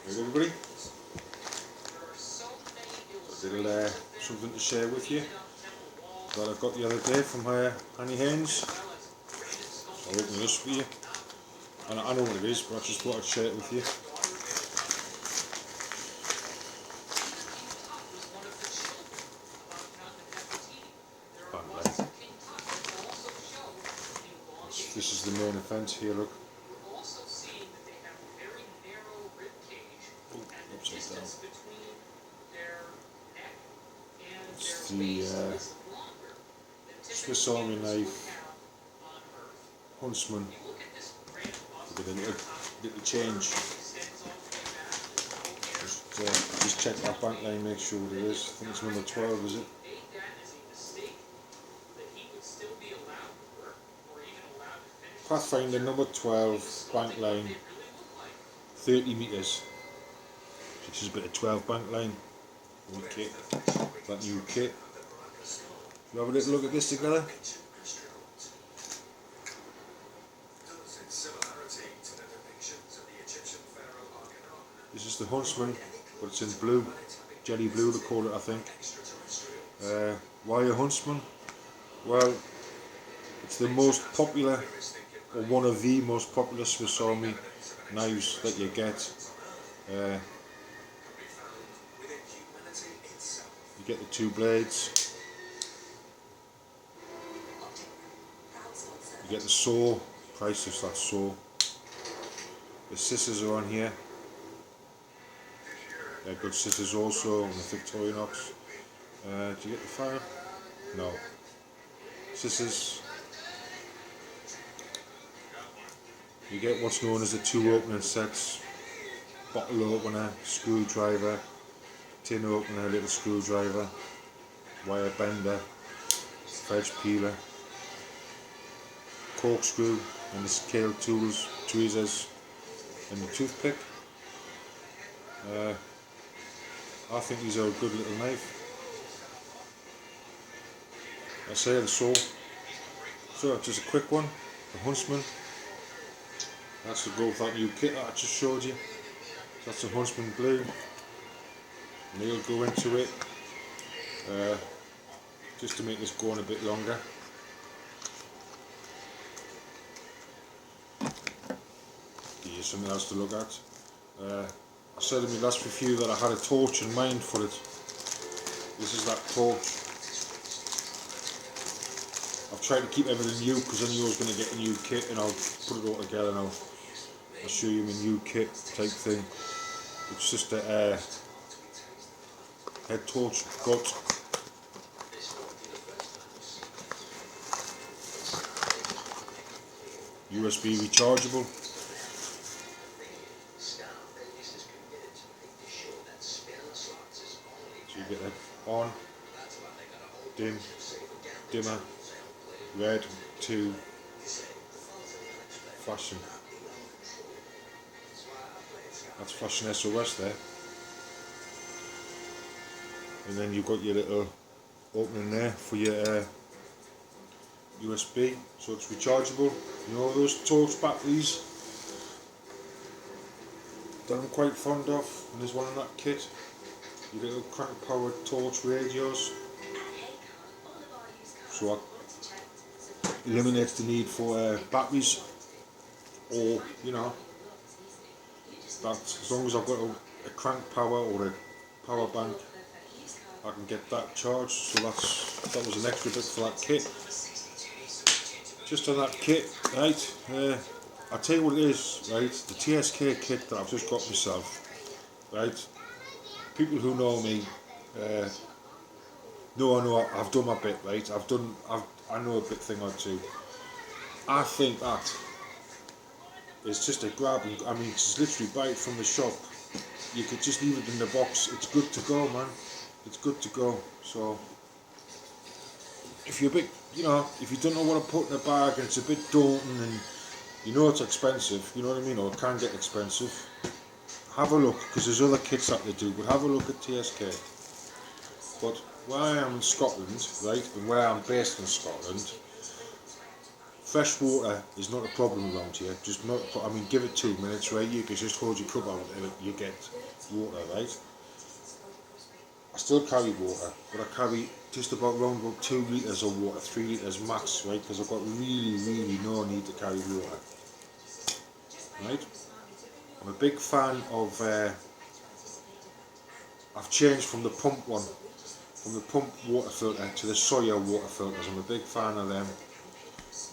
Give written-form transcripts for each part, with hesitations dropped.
Hey everybody, a little something to share with you that I got the other day from Annie Haynes. I'll open this for you, and I know what it is, but I just thought I'd share it with you. This is the main event here, look. Oh, upside down. It's the Swiss Army knife huntsman with a little change. Just check that bank line, make sure what it is. I think it's number 12, is it? Pathfinder number 12, bank line, 30 metres. Which is a bit of 12 bank line. New kit. That new kit. We'll have a little look at this together. This is the huntsman, but it's in blue, jelly blue they call it, I think. Why a huntsman? Well, it's the most popular, or one of the most popular Swiss Army knives that you get. You get the two blades, you get the saw, price of that saw. The scissors are on here. They're good scissors also, on the Victorinox. Do you get the fire? No. Scissors. You get what's known as the two opening sets. Bottle opener, screwdriver, tin opener, little screwdriver, wire bender, veg peeler, corkscrew, and the scale tools, tweezers, and the toothpick. I think these are a good little knife. I say the saw. So just a quick one, the huntsman. That's to go with that new kit that I just showed you. So that's the huntsman blue. And he'll go into it just to make this go on a bit longer. Here's something else to look at. I said in my last review that I had a torch in mind for it. This is that torch. I've tried to keep everything new because I knew I was going to get a new kit, and I'll put it all together and I'll show you my new kit type thing. It's just a head torch got. USB rechargeable. So you get that on, dim, dimmer, red to flashing. That's flashing SOS there. And then you've got your little opening there for your USB, so it's rechargeable. You know those torch batteries that I'm quite fond of, and there's one in that kit. Your little crank powered torch radios. So it eliminates the need for batteries, or you know, that as long as I've got a crank power or a power bank, I can get that charged. So that was an extra bit for that kit. Just on that kit, right? I'll tell you what it is, right? The TSK kit that I've just got myself, right? People who know me know I've done my bit, right? I know a bit thing or two. I think that it's just a grab, and I mean, just literally buy it from the shop. You could just leave it in the box. It's good to go, man. It's good to go. So if you're a bit, you know, if you don't know what to put in a bag and it's a bit daunting and you know it's expensive, you know what I mean, or it can get expensive, have a look, because there's other kits that they do, but have a look at TSK. But where I am in Scotland, right, and where I'm based in Scotland, fresh water is not a problem around here. Just not. I mean, give it 2 minutes, right? You can just hold your cup out and you get water, right? I still carry water, but I carry just about round about 2 litres of water, 3 litres max, right? Because I've got really no need to carry water, right? I'm a big fan of. I've changed from the pump water filter to the Sawyer water filters. I'm a big fan of them.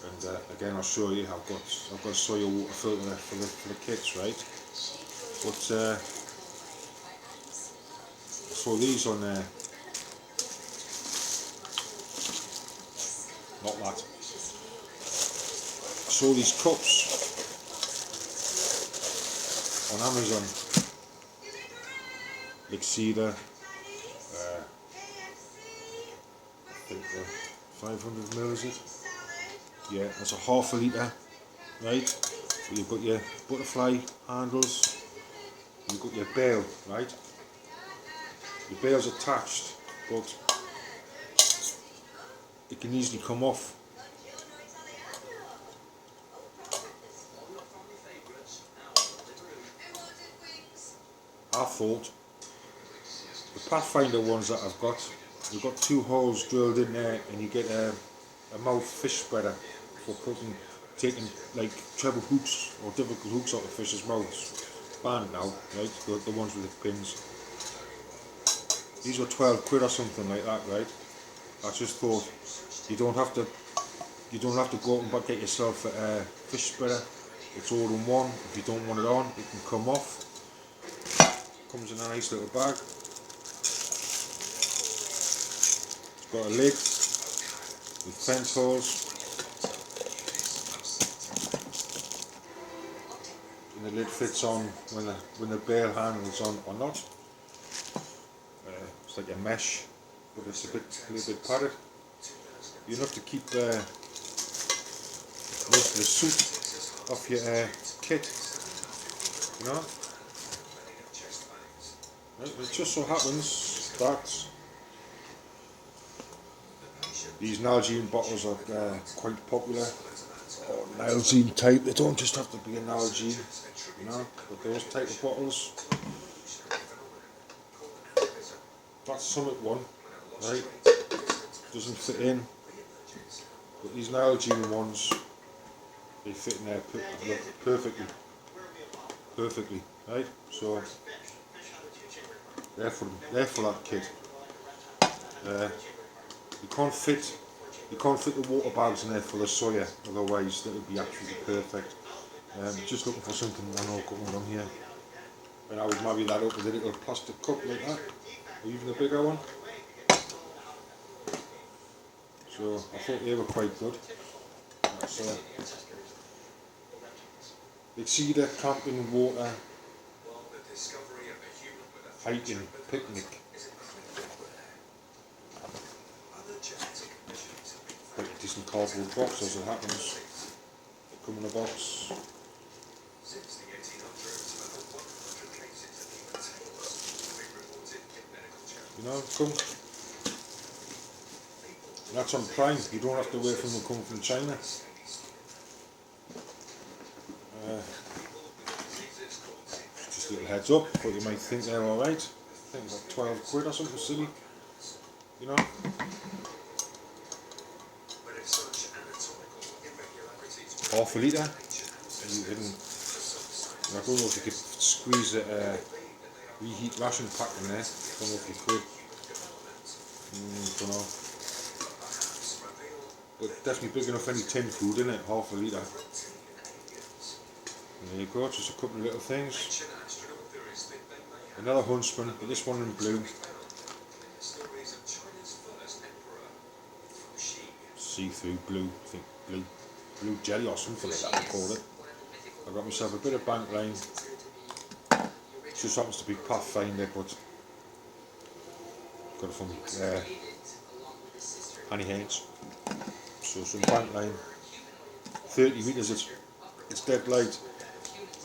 And again, I'll show you. I've got a Sawyer water filter for the kids, right? But I saw these on there. Not that. I saw these cups on Amazon. Victorinox. I think 500ml is it? Yeah, that's a half a litre, right? You've got your butterfly handles, you've got your bail, right? Your bail's attached, but it can easily come off. I thought the Pathfinder ones that I've got, you've got 2 holes drilled in there, and you get a mouth fish spreader for taking like treble hooks or difficult hooks out of fish's mouths. Banned now, right? The ones with the pins. These were 12 quid or something like that, right? I just thought you don't have to go out and get yourself a fish spreader. It's all in one. If you don't want it on, it can come off. Comes in a nice little bag. It's got a lid with fence holes, and the lid fits on when the bail handle's on or not. It's like a mesh, but it's a little bit padded. Enough to keep most of the soot off your kit, you know. Right, it just so happens that these Nalgene bottles are quite popular. Or Nalgene type, they don't just have to be a Nalgene, you know, but those type of bottles. That's Summit one, right? Doesn't fit in, but these Nalgene ones, they fit in there perfectly, right? So they're for that kit. You can't fit the water bags in there for the Sawyer, otherwise that would be absolutely perfect. Just looking for something I know going on here. And I would marry that up with a little plastic cup like that, or even a bigger one. So I thought they were quite good. That's Victorinox camping, water, hiking, picnic. Quite a decent cardboard box as it happens. They come in a box. You know, come. And that's on Prime. You don't have to wait for them to come from China. Just a little heads up, but you might think they're alright. I think it's like 12 quid or something silly. You know? Half a litre. I don't know if you could squeeze a reheat ration pack in there. I don't know if you could. Don't know. But definitely big enough for any tin food, isn't it? Half a litre. And there you go, just a couple of little things. Another Huntsman, but this one in blue. See-through blue, I think blue jelly or something like that they call it. I got myself a bit of bank line. Just happens to be Pathfinder, but got it from Annie Haynes. So some bank line, 30 metres, it's dead light.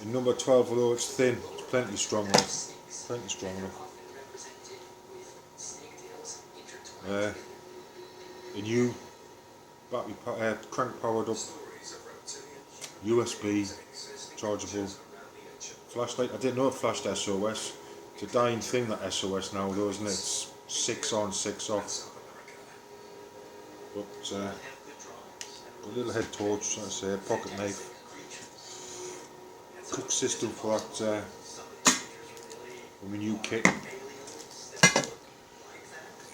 And number 12, although it's thin, it's plenty strong enough. Plenty strong enough. A new battery crank powered up USB, chargeable flashlight. I didn't know it flashed SOS. It's a dying thing, that SOS now though, isn't it? It's 6 on, 6 off. But a little head torch, like I say, a pocket knife. Cook system for that from a new kit.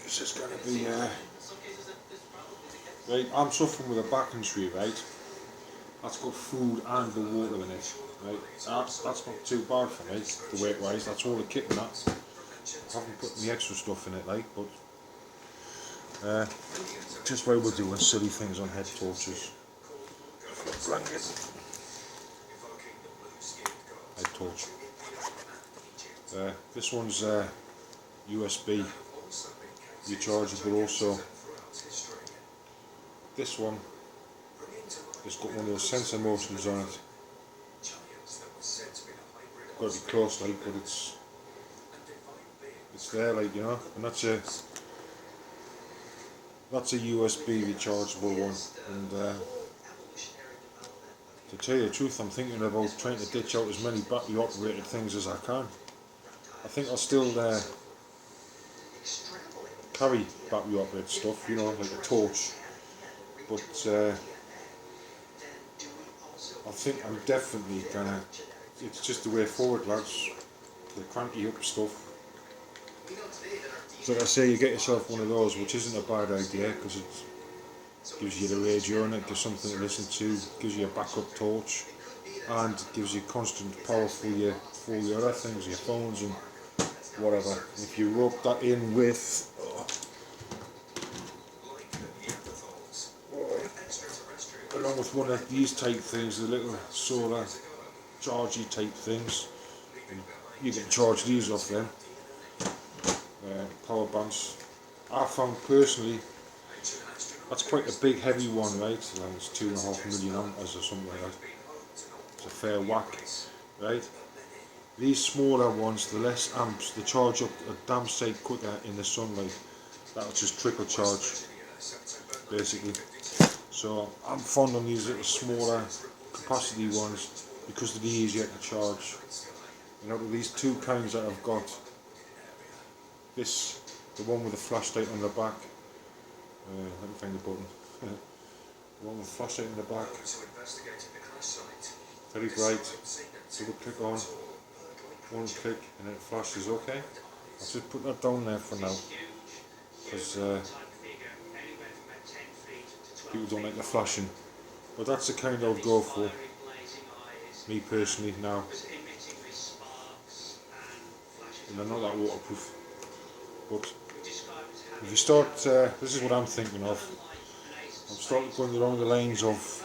This is going to be right. I'm suffering with a back injury, right? That's got food and the water in it, right? That's not too bad for me, the weight wise. That's all the kit in that. I haven't put the extra stuff in it, like, but just why we're doing silly things on head torches. Blanket. Head torch. This one's USB rechargeable also. This one has got one of those sensor motions on it. Got to be close, like, but it's there, like, you know. And that's a USB rechargeable one. And to tell you the truth, I'm thinking about trying to ditch out as many battery operated things as I can. I think I'll still carry battery operated stuff, you know, like a torch, but I think I'm definitely gonna, it's just the way forward, lads, the cranky up stuff. So like I say, you get yourself one of those, which isn't a bad idea, because it gives you the radio and it gives something to listen to, gives you a backup torch, and gives you constant power for your other things, your phones and whatever. If you rub that in with along with one of these type things, the little solar chargey type things, and you can charge these off them power banks. I found personally that's quite a big heavy one, right? And it's 2.5 million amperes or something like that. It's a fair whack, right? These smaller ones, the less amps, they charge up a damn sight quicker in the sunlight. That'll just trickle charge, basically. So I'm fond on these little smaller capacity ones because they're easier to charge. And out of these two kinds that I've got, this, the one with the flashlight on the back, let me find the button. The one with the flashlight on the back, very bright, double click on, one click and it flashes. Okay, I'll just put that down there for now, because people don't like the flashing, but that's the kind I would go for, me personally now. And they're not that waterproof, but if you start, this is what I'm thinking of, I'm starting going along the lines of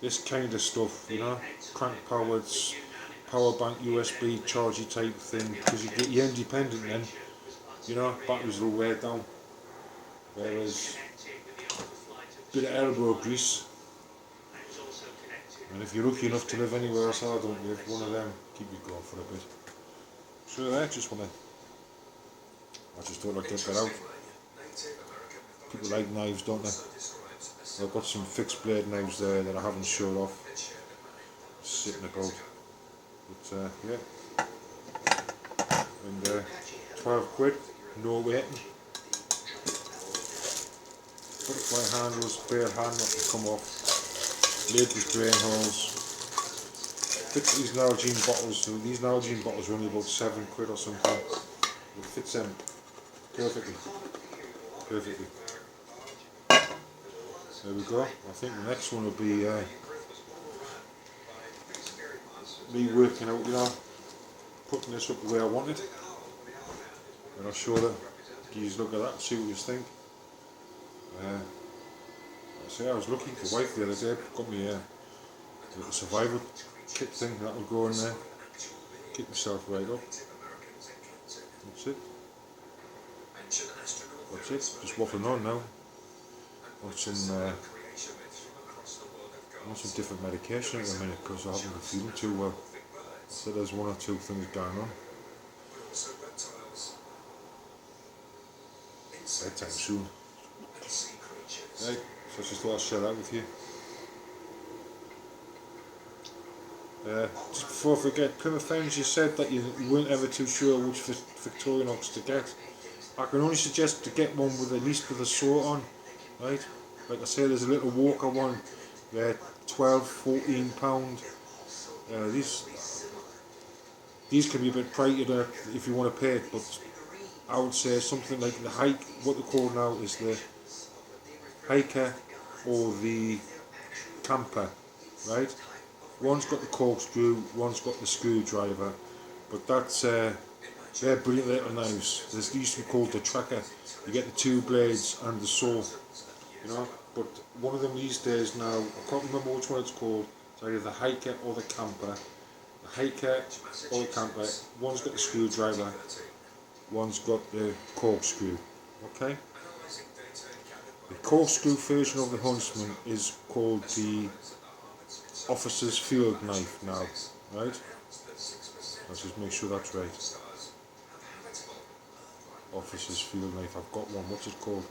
this kind of stuff, you know, crank powered, power bank USB chargy type thing, because you're independent then, you know, batteries will wear down, whereas a bit of elbow grease, and if you're lucky enough to live anywhere else I don't live, one of them keep you going for a bit. So I just thought I'd get that out. People like knives, don't they? I've got some fixed blade knives there that I haven't showed off, sitting about. But yeah, and 12 quid, no waiting. Butterfly handles, bare hand that can come off, lid with drain holes. Fits these Nalgene bottles, so these Nalgene bottles are only about 7 quid or something. It fits them perfectly. There we go. I think the next one will be me working out, you know, putting this up the way I want it. And I'll show them, you look at that and see what you think. I was looking for wife the other day, got me a little survival kit thing that will go in there, keep myself right up. That's it. Just waffling on now. On some different medication at the minute because I haven't been feeling too well. So there's 1 or 2 things going on. Bedtime soon. Right, so I just thought I'd share that with you. Just before I forget, Plymouth Friends, you said that you weren't ever too sure which Victorinox to get. I can only suggest to get one with at least with a saw on, right? Like I say, there's a little Walker one. They're 12, 14 pound. These can be a bit pricier if you want to pay it, but I would say something like the hike. What they call now is the hiker or the camper, right? One's got the corkscrew, one's got the screwdriver, but they're brilliant little knives. This used to be called the tracker. You get the two blades and the saw, you know. But one of them these days now, I can't remember which one it's called. It's either the hiker or the camper. The hiker or the camper. One's got the screwdriver, one's got the corkscrew. Okay. The corkscrew version of the Huntsman is called the officer's field knife now, right? Let's just make sure that's right. Officer's field knife. I've got one. What's it called?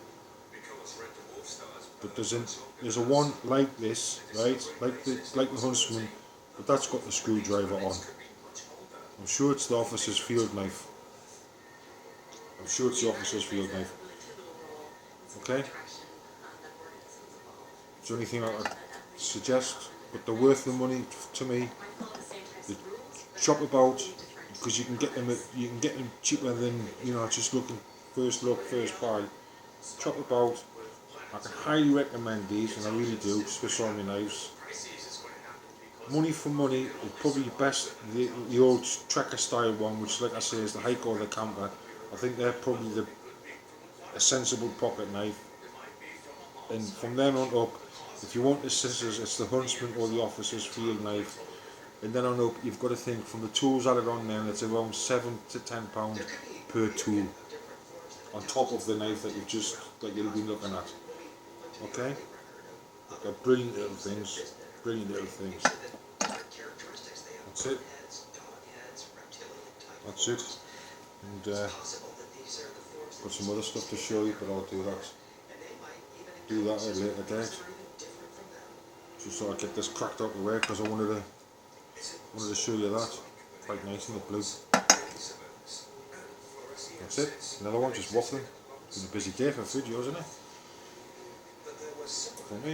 But there's a one like this, right? Like the Huntsman, but that's got the screwdriver on. I'm sure it's the officer's field knife. I'm sure it's the officer's field knife. Okay. It's the only thing I suggest, but they're worth the money to me. They shop about because you can get them cheaper than, you know, just looking first look, first buy. Shop about. I can highly recommend these, and I really do. Swiss Army knives. Money for money, it's probably best the old tracker style one, which, like I say, is the hike or the camper. I think they're probably a sensible pocket knife. And from then on up, if you want the scissors, it's the Huntsman or the officer's field knife. And then on up, you've got to think from the tools added on there, it's around £7 to £10 per tool, on top of the knife that you'll be looking at. Okay, they're brilliant little things, brilliant little things. That's it. That's it. And got some other stuff to show you, but I'll do that at a later date. Just so I get this cracked out of the way, because I wanted to show you that. Quite nice in the blue. That's it. Another one, just waffling. It's been a busy day for videos, isn't it? For me.